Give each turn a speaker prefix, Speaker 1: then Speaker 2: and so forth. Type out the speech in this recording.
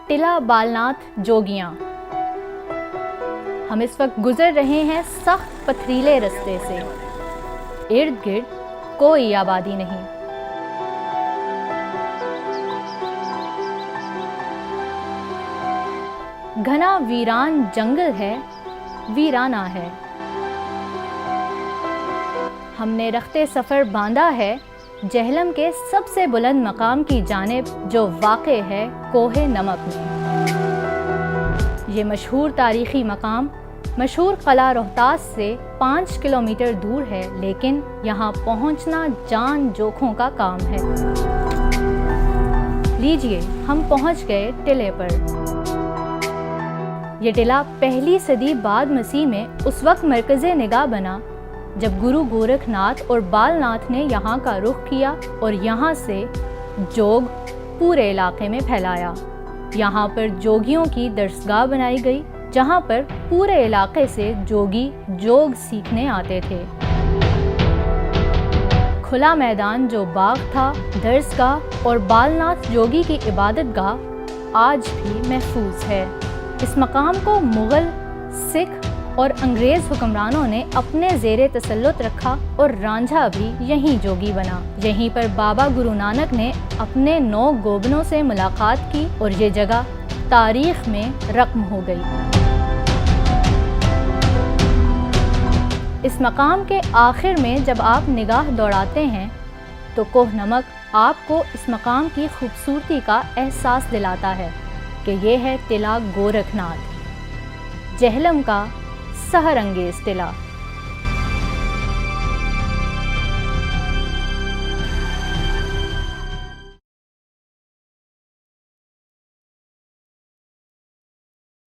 Speaker 1: टिला बालनाथ जोगियां। हम इस वक्त गुजर रहे हैं सख्त पथरीले रास्ते से। इर्द गिर्द कोई आबादी नहीं। घना वीरान जंगल है, वीराना है। हमने रख्ते सफ़र बांधा है जेहलम के सबसे बुलंद मकाम की जानिब, जो वाक़े है कोहे नमक में। ये मशहूर तारीख़ी मकाम मशहूर क़ला रोहतास से 5 किलोमीटर दूर है, लेकिन यहाँ पहुँचना जान जोखों का काम है। लीजिए, हम पहुँच गए टिले पर। ये टिला पहली सदी बाद मसीह में उस वक्त मरकज़े निगाह बना जब गुरु गोरखनाथ और बालनाथ ने यहाँ का रुख किया और यहाँ से जोग पूरे इलाके में फैलाया। यहाँ पर जोगियों की दरसगाह बनाई गई, जहाँ पर पूरे इलाके से जोगी जोग सीखने आते थे। खुला मैदान जो बाग था, दरसगाह और बालनाथ जोगी की इबादतगाह आज भी महफूज है। इस मकाम को मुग़ल, सिख और अंग्रेज़ हुक्मरानों ने अपने ज़ेरे तसल्लुत रखा और रांझा भी यहीं जोगी बना। यहीं पर बाबा गुरु नानक ने अपने 9 गोबनों से मुलाकात की और ये जगह तारीख़ में रक़्म हो गई। इस मकाम के आखिर में जब आप निगाह दौड़ाते हैं तो कोह नमक आपको इस मकाम की खूबसूरती का एहसास दिलाता है कि ये है टिला गोरखनाथ, जेहलम का सहरंगेज़ टिला।